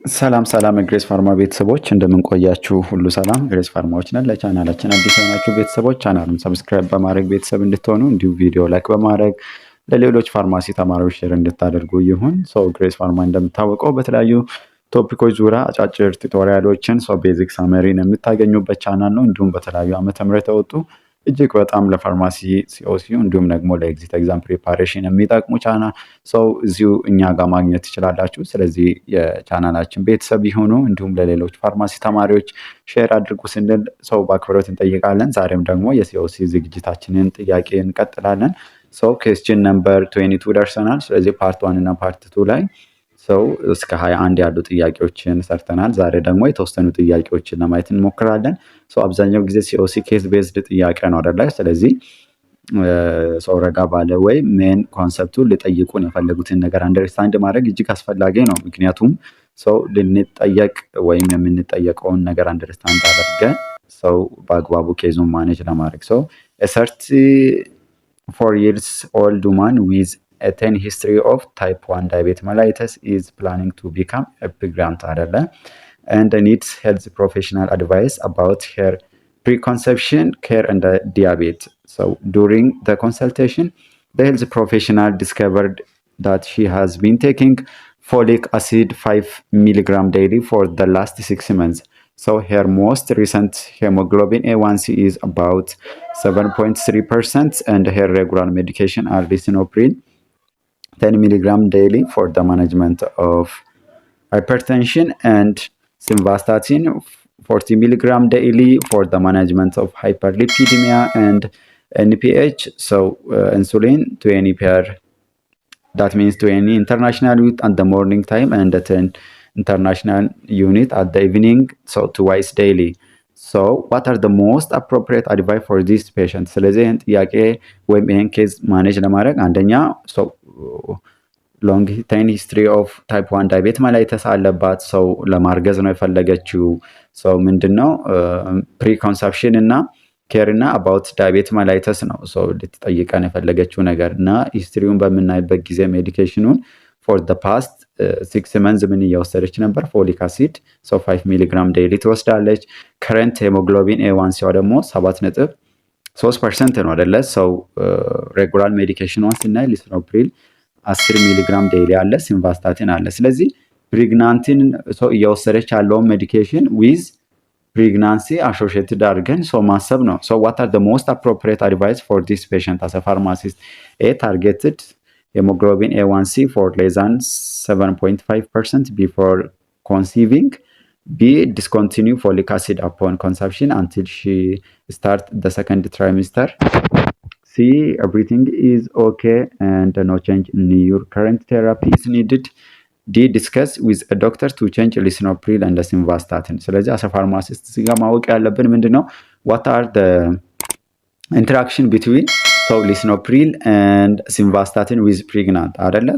ሰላም ሰላም ግሬስ ፋርማ ቤተሰቦች እንደምን ቆያችሁ? ሁሉ ሰላም ግሬስ ፋርማዎች ነን። ለቻናላችን አዲስ የሆናችሁ ቤተሰቦች ቻናሉን ሰብስክራይብ በማድረግ ቤተሰብ እንድትሆኑ እንዲሁ ቪዲዮ ላይክ በማድረግ ለሌሎች ፋርማሲ ተማሪዎች ሼር እንድታደርጉ ይሁን። ግሬስ ፋርማ እንደምታወቀው በተለያዩ ቶፒኮች ዙሪያ አጫጭር ቱቶሪያሎችን ቤዚክ ሳመሪን የምታገኙበት ቻናል ነው። እንዲሁም በተለያዩ ዓመተ ምህረት የወጡ እጅግ በጣም ለፋርማሲ ሲኦሲ እንዲሁም ደግሞ ለኤግዚት ኤግዛም ፕሪፓሬሽን የሚጠቅሙ ቻናል እዚሁ እኛ ጋር ማግኘት ትችላላችሁ። ስለዚህ የቻናላችን ቤተሰብ ይሁኑ፣ እንዲሁም ለሌሎች ፋርማሲ ተማሪዎች ሼር አድርጉ ስንል በአክብሮት እንጠይቃለን። ዛሬም ደግሞ የሲኦሲ ዝግጅታችንን ጥያቄ እንቀጥላለን። ኩዌስችን ነምበር 22 ደርሰናል። ስለዚህ ፓርት 1 እና ፓርት 2 ላይ እስከ 21 ያሉ ጥያቄዎችን ሰርተናል። ዛሬ ደግሞ የተወሰኑ ጥያቄዎችን ለማየት እንሞክራለን። አብዛኛው ጊዜ ሲኦሲ ኬስ ቤዝድ ጥያቄ ነው አይደለ? ስለዚህ ረጋ ባለ ወይ ሜን ኮንሰፕቱን ሊጠይቁን የፈለጉትን ነገር አንደርስታንድ ማድረግ እጅግ አስፈላጊ ነው። ምክንያቱም ልንጠየቅ ወይም የምንጠየቀውን ነገር አንደርስታንድ አድርገን በአግባቡ ኬዙን ማኔጅ ለማድረግ 34 years old woman with a 10 history of type 1 diabetes mellitus is planning to become a pregnant and needs health professional advice about her preconception care and diabetes. During the consultation, the health professional discovered that she has been taking folic acid 5 milligram daily for the last 6 months. Her most recent hemoglobin A1C is about 7.3% and her regular medication are lisinopril 10 milligram daily for the management of hypertension and simvastatin 40 milligram daily for the management of hyperlipidemia and NPH. Insulin 20 per, that means 20 international unit at the morning time and 10 international unit at the evening, twice daily. What are the most appropriate advice for this patient? ስለዚህ ይህን ጥያቄ ወይም ይህን ኬዝ ማኔጅ ለማድረግ አንደኛ ሎንግ ታይም ሂስትሪ ኦፍ ታይፕ 1 ዳያቤት መላይተስ አለባት። ለማርገዝ ነው የፈለገችው። ምንድነው ፕሪኮንሰፕሽን እና ኬር እና አባውት ዳያቤት መላይተስ ነው ልትጠይቀን የፈለገችው ነገር እና ሂስትሪውን በምናይበት ጊዜ ሜዲኬሽኑን ፎር ደ ፓስት 6 መንዝ ምን እየወሰደች ነበር? ፎሊክ አሲድ 5 ሚሊግራም ዴይሊ ትወስዳለች። ከረንት ሄሞግሎቢን ኤ1 ደግሞ 7.3% ነው አይደለ? ሬጉላር ሜዲኬሽኗን ስናይ ሊስኖፕሪል 10 ሚሊግራም ዴይሊ አለ፣ ሲምቫስታቲን አለ። ስለዚህ ፕሬግናንቲን እየወሰደች ያለውን ሜዲኬሽን ዊዝ ፕሬግናንሲ አሶሺየትድ አድርገን ማሰብ ነው። what are the most appropriate advice for this patient as a pharmacist? A, targeted hemoglobin A1C for less than 7.5% before conceiving. B, discontinue folic acid upon conception until she start the second trimester. C, everything is okay and no change in your current therapy is needed. D, discuss with a doctor to change lisinopril and simvastatin. ስለዚህ as a pharmacist እዚህ ጋር ማወቅ ያለብን ምንድነው what are the interaction between lisinopril and simvastatin with pregnant አይደለ?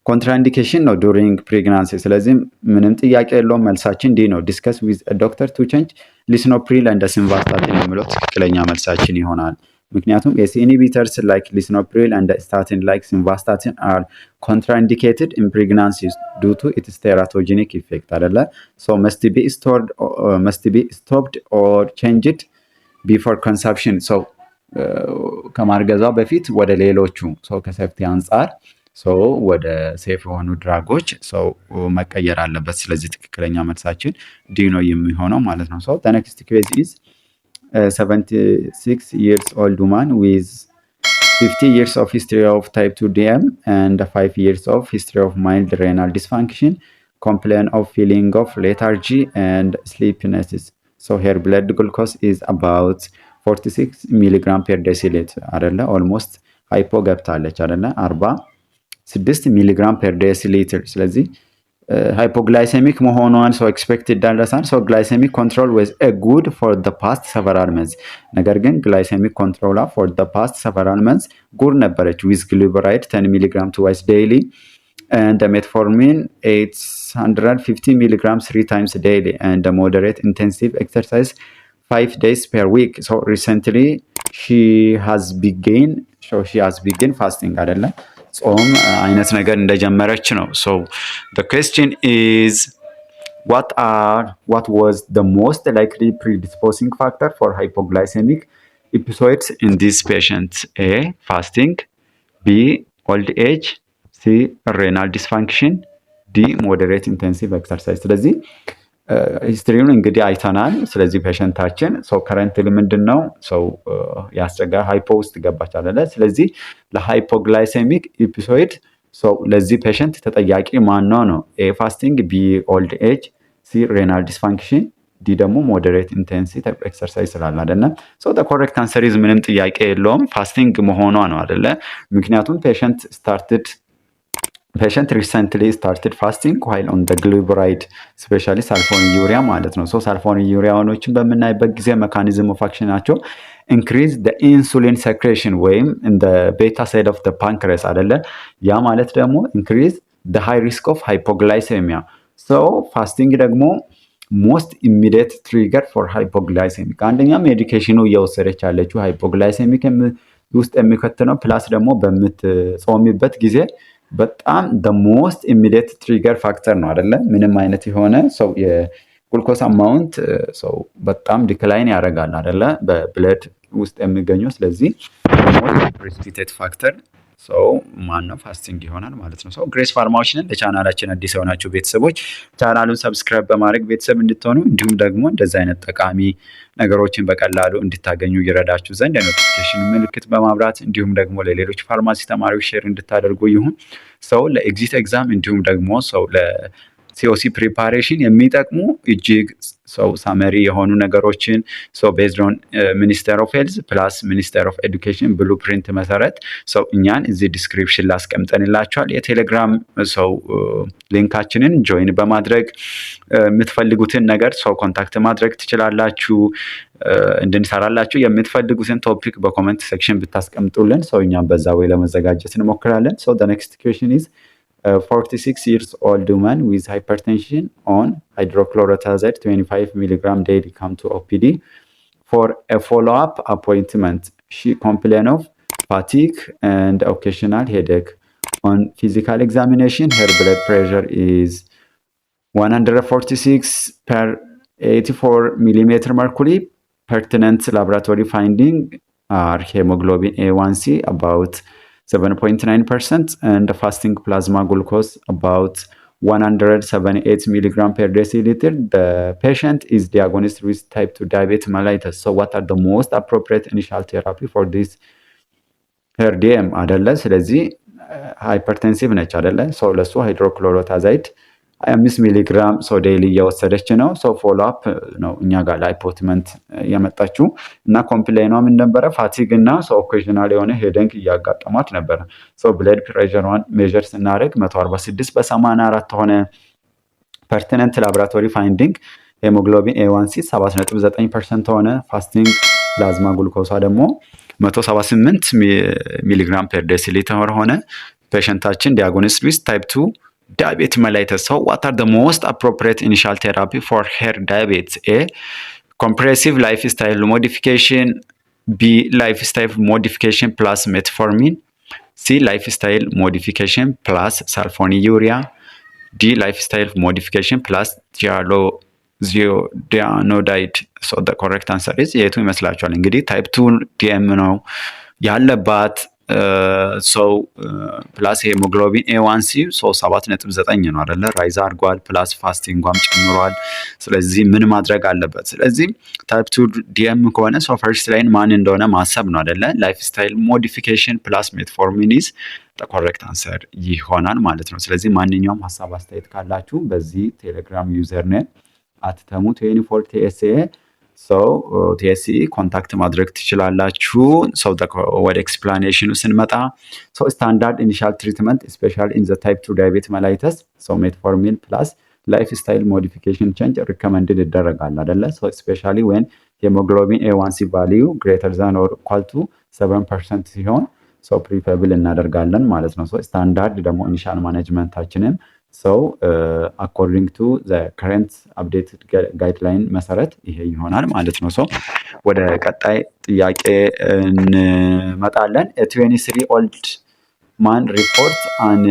ኮንትራኢንዲኬሽን ነው ዱሪንግ ፕሬግናንሲ። ስለዚህ ምንም ጥያቄ የለውም፣ መልሳችን ዲ ነው። ዲስከስ ዊዝ ዶክተር ቱ ቼንጅ ሊስኖፕሪል እንደ ሲምቫስታቲን የሚለው ትክክለኛ መልሳችን ይሆናል። ምክንያቱም ኤሲ ኢንሂቢተርስ ላይክ ሊስኖፕሪል እንደ ስታቲን ላይክ ሲምቫስታቲን አር ኮንትራኢንዲኬትድ ኢን ፕሬግናንሲ ዱ ቱ ኢትስ ቴራቶጂኒክ ኢፌክት አይደለ? መስት ቢ ስቶፕድ ኦር ቼንጅድ ቢፎር ኮንሰፕሽን። ከማርገዟ በፊት ወደ ሌሎቹ ከሴፍቲ አንጻር ወደ ሴፍ የሆኑ ድራጎች መቀየር አለበት። ስለዚህ ትክክለኛ መልሳችን ዲ ነው የሚሆነው ማለት ነው። the next case is 76 years old woman with 50 years of history of type 2 DM and 5 years of history of mild renal dysfunction, complain of feeling of lethargy and sleepiness. Her blood glucose is about 46 milligram per deciliter አይደለ? ኦልሞስት ሃይፖ ገብታለች አይደለ? 46 ሚሊግራም ፐር ዴሲሊትር። ስለዚህ ሃይፖግላይሴሚክ መሆኗን ኤክስፔክት ይደረሳል። ግላይሴሚክ ኮንትሮል was a good for the past several months። ነገር ግን ግላይሴሚክ ኮንትሮል for the past several months ጉድ ነበረች with glyburide 10 milligram twice daily and metformin 850 milligrams 3 times daily and moderate intensive exercise 5 days per week. Recently she has begun fasting አይደለም? ጾም አይነት ነገር እንደጀመረች ነው። the question is what was the most likely predisposing factor for hypoglycemic episodes in these patients? A. Fasting, B. Old age, C. renal dysfunction, D. moderate intensive exercise። ስለዚህ ሂስትሪውን እንግዲህ አይተናል። ስለዚህ ፔሸንታችን ሰው ከረንትሊ ምንድን ነው ሰው ያስቸጋር ሃይፖ ውስጥ ገባች አይደለ? ስለዚህ ለሃይፖግላይሴሚክ ኢፒሶይድ ሰው ለዚህ ፔሸንት ተጠያቂ ማነው ነው? ኤ ፋስቲንግ፣ ቢ ኦልድ ኤጅ፣ ሲ ሬናል ዲስፋንክሽን፣ ዲ ደግሞ ሞዴሬት ኢንቴንሲቲ ኤክሰርሳይዝ ስላለ አይደለ? ሶ ዘ ኮሬክት አንሰር ኢዝ ምንም ጥያቄ የለውም ፋስቲንግ መሆኗ ነው አይደለ? ምክንያቱም patient recently started fasting while on the glyburide especially sulfonylurea ማለት ነው። ሶ sulfonylureaዎችን በምናይበት ጊዜ mechanism of action ናቸው increase the insulin secretion ወይም in the beta side of the pancreas አይደለ? ያ ማለት ደግሞ increase the high risk of hypoglycemia. so fasting ደግሞ most immediate trigger for hypoglycemic አንደኛ ሜዲኬሽኑ እየወሰደች ያለችው ሃይፖግላይሴሚክ ውስጥ የሚከተለው ፕላስ ደግሞ በምትጾሚበት ጊዜ በጣም the most immediate trigger factor ነው አይደለ? ምንም አይነት የሆነ ሰው የግሉኮስ አማውንት ሰው በጣም ዲክላይን ያደርጋል አይደለ? በብለድ ውስጥ የሚገኘው ስለዚህ most precipitate factor ሰው ማነው ፋስቲንግ ይሆናል ማለት ነው። ሰው ግሬስ ፋርማዎችን ለቻናላችን አዲስ የሆናችሁ ቤተሰቦች ቻናሉን ሰብስክራይብ በማድረግ ቤተሰብ እንድትሆኑ እንዲሁም ደግሞ እንደዚህ አይነት ጠቃሚ ነገሮችን በቀላሉ እንድታገኙ ይረዳችሁ ዘንድ የኖቲፊኬሽን ምልክት በማብራት እንዲሁም ደግሞ ለሌሎች ፋርማሲ ተማሪዎች ሼር እንድታደርጉ ይሁን። ሰው ለኤግዚት ኤግዛም እንዲሁም ደግሞ ሰው ለሲኦሲ ፕሪፓሬሽን የሚጠቅሙ እጅግ ሰው ሳመሪ የሆኑ ነገሮችን ሰው ቤዝድ ኦን ሚኒስተር ኦፍ ሄልዝ ፕላስ ሚኒስተር ኦፍ ኤዱኬሽን ብሉፕሪንት መሰረት ሰው እኛን እዚህ ዲስክሪፕሽን ላስቀምጠንላችኋል። የቴሌግራም ሰው ሊንካችንን ጆይን በማድረግ የምትፈልጉትን ነገር ሰው ኮንታክት ማድረግ ትችላላችሁ። እንድንሰራላችሁ የምትፈልጉትን ቶፒክ በኮሜንት ሴክሽን ብታስቀምጡልን ሰው እኛም በዛ ወይ ለመዘጋጀት እንሞክራለን። so the next question is 46 years old woman with hypertension on hydrochlorothiazide 25 mg daily come to OPD for a follow-up appointment. She complained of fatigue and occasional headache. On physical examination, her blood pressure is 146 per 84 millimeter mercury. Pertinent laboratory finding are hemoglobin A1C about 7.9% and fasting plasma glucose about 178 milligram per deciliter. The patient is diagnosed with type 2 diabetes mellitus. So what are the most appropriate initial therapy for this her DM አይደለ? ስለዚህ ሃይፐርቴንሲቭ ነች አይደለ? ሶ ለሱ ሃይድሮክሎሮታዛይድ 25 ሚሊግራም ሶ ዴይሊ እየወሰደች ነው። ሶ ፎሎ አፕ ነው እኛ ጋር ለአፖይንትመንት የመጣችው እና ኮምፕሌኗ ምን ነበረ? ፋቲግ እና ሶ ኦኬዥናል የሆነ ሄደንክ እያጋጠማት ነበረ። ሶ ብለድ ፕሬሸሯን ሜዠር ስናደርግ 146 በ84 ሆነ። ፐርቲነንት ላቦራቶሪ ፋይንዲንግ ሄሞግሎቢን ኤ1ሲ 7.9% ሆነ። ፋስቲንግ ፕላዝማ ግሉኮሳ ደግሞ 178 ሚሊግራም ፐር ዴሲሊተር ሆነ። ፔሸንታችን ዲያግኖሲስ ዊዝ ታይፕ 2 diabetes mellitus. So what are the most appropriate initial therapy for her diabetes? A. Comprehensive lifestyle modification, B. Lifestyle modification plus metformin, C. Lifestyle modification plus sulfonylurea, D. Lifestyle modification plus thiazolidinide. So the correct answer is የቱ ይመስላችኋል? እንግዲህ ታይፕ 2 ዲኤም ነው ያለባት ሰው ፕላስ ሄሞግሎቢን ኤ1ሲ 7.9 ነው አይደለ? ራይዝ አድርጓል። ፕላስ ፋስቲንጓም ጨምሯል። ስለዚህ ምን ማድረግ አለበት? ስለዚህ ታይፕ 2 ዲኤም ከሆነ ሰው ፈርስት ላይን ማን እንደሆነ ማሰብ ነው አይደለ? ላይፍ ስታይል ሞዲፊኬሽን ፕላስ ሜትፎርሚን ኢዝ ኮሬክት አንሰር ይሆናል ማለት ነው። ስለዚህ ማንኛውም ሀሳብ አስተያየት ካላችሁ በዚህ ቴሌግራም ዩዘር ኔም አትተሙ 24 TSA ቲኤስኢ ኮንታክት ማድረግ ትችላላችሁ። ወደ ኤክስፕላኔሽኑ ስንመጣ ስታንዳርድ ኢኒሻል ትሪትመንት ስፔሻሊ ኢን ዘ ታይፕ 2 ዳያቤትስ መላይተስ ሜትፎርሚን ፕላስ ላይፍ ስታይል ሞዲፊኬሽን ቼንጅ ሪኮመንድድ ይደረጋል አይደለ? ስፔሻሊ ዌን ሄሞግሎቢን ኤ1ሲ ቫልዩ ግሬተር ዛን ኦር ኢኳል ቱ 7% ሲሆን ፕሪፈብል እናደርጋለን ማለት ነው። ስታንዳርድ ደግሞ ኢኒሻል ማኔጅመንታችንም አኮርዲንግ ቱ ዘ ከረንት አፕዴትድ ጋይድላይን መሰረት ይሄ ይሆናል ማለት ነው። ወደ ቀጣይ ጥያቄ እንመጣለን። 23 ኦልድ man reports an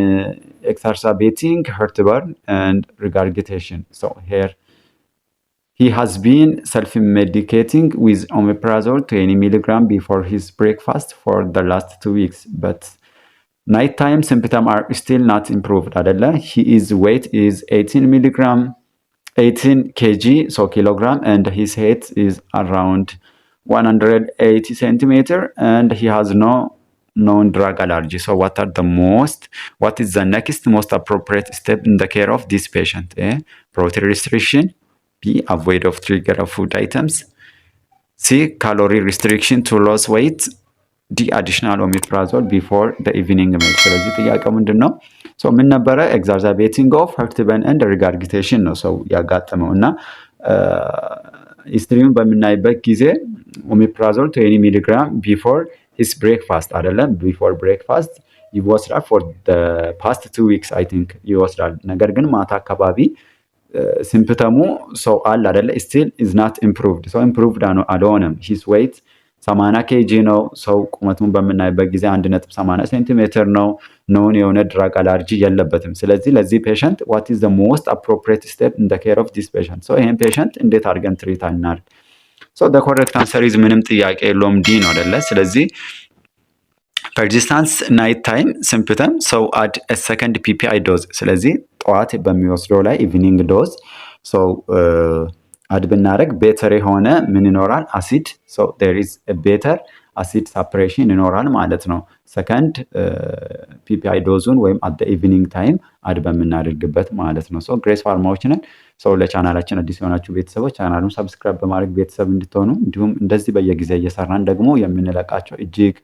exacerbating heartburn and regurgitation. So here he has been self-medicating with omeprazole 20 milligram before his breakfast for the last 2 weeks, but nighttime symptoms are still not improved. His weight is 18 kg, so kilogram, and his height is around 180 centimeter, and he has no known drug allergy. So what is the next most appropriate step in the care of this patient? A, protein restriction. B, avoid of trigger of food items. C, calorie restriction to lose weight. ዲ አዲሽናል ኦሜፕራዞል ቢፎር ኢቭኒንግ ሜል። ስለዚህ ጥያቄው ምንድን ነው? ምን ነበረ? ኤግዛርዛቤቲንግ ኦፍ ሄርትበርን ኤንድ ሪጋርጊቴሽን ነው ሰው ያጋጠመው እና ሂስትሪውን በምናይበት ጊዜ ኦሜፕራዞል 20 ሚሊግራም ቢፎር ሂስ ብሬክፋስት አይደለም፣ ቢፎር ብሬክፋስት ይወስዳል። ፎር ፓስት 2 ዊክስ አይ ቲንክ ይወስዳል። ነገር ግን ማታ አካባቢ ሲምፕተሙ ሰው አለ አይደለ? ስቲል ኢዝ ናት ኢምፕሩቭድ። ሰው ኢምፕሩቭድ አልሆነም። ሂስ ዌይት 80 ኬጂ ነው። ሰው ቁመቱን በምናይበት ጊዜ 1.80 ሴንቲሜትር ነው። ኖን የሆነ ድራግ አላርጂ የለበትም። ስለዚህ ለዚህ ፔሸንት ዋት ኢዝ ዘ ሞስት አፕሮፕሪየት ስቴፕ ኢን ዘ ኬር ኦፍ ዲስ ፔሸንት? ሶ ይሄን ፔሸንት እንዴት አድርገን ትሪት እናድርግ? ሶ ዘ ኮሬክት አንሰር ኢዝ ምንም ጥያቄ የለውም ዲ ነው አይደለ? ስለዚህ ፐርሲስታንስ ናይት ታይም ሲምፕተም ሰው አድ ሰከንድ ፒፒአይ ዶዝ። ስለዚህ ጠዋት በሚወስደው ላይ ኢቭኒንግ ዶዝ ሰው አድ ብናደረግ ቤተር የሆነ ምን ይኖራል? አሲድ ዴር ኢዝ ቤተር አሲድ ሳፕሬሽን ይኖራል ማለት ነው። ሰከንድ ፒፒአይ ዶዙን ወይም አት ኢቭኒንግ ታይም አድ በምናደርግበት ማለት ነው። ግሬስ ፋርማዎች ነን። ለቻናላችን አዲስ የሆናችሁ ቤተሰቦች ቻናሉን ሰብስክራይብ በማድረግ ቤተሰብ እንድትሆኑ እንዲሁም እንደዚህ በየጊዜ እየሰራን ደግሞ የምንለቃቸው እጅግ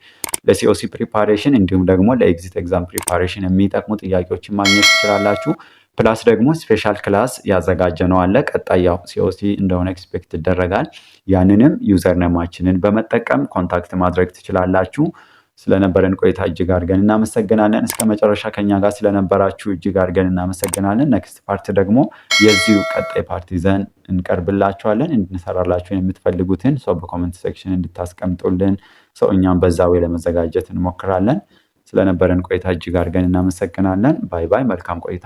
ለሲኦሲ ፕሪፓሬሽን እንዲሁም ደግሞ ለኤግዚት ኤግዛም ፕሪፓሬሽን የሚጠቅሙ ጥያቄዎችን ማግኘት ትችላላችሁ። ፕላስ ደግሞ ስፔሻል ክላስ ያዘጋጀ ነው አለ። ቀጣይ ያው ሲኦሲ እንደሆነ ኤክስፔክት ይደረጋል። ያንንም ዩዘር ነማችንን በመጠቀም ኮንታክት ማድረግ ትችላላችሁ። ስለነበረን ቆይታ እጅግ አድርገን እናመሰግናለን። እስከ መጨረሻ ከኛ ጋር ስለነበራችሁ እጅግ አድርገን እናመሰግናለን። ኔክስት ፓርት ደግሞ የዚሁ ቀጣይ ፓርት ይዘን እንቀርብላችኋለን። እንድንሰራላችሁ የምትፈልጉትን በኮመንት ሴክሽን እንድታስቀምጡልን እኛም በዛ ወይ ለመዘጋጀት እንሞክራለን። ስለነበረን ቆይታ እጅግ አድርገን እናመሰግናለን። ባይ ባይ። መልካም ቆይታ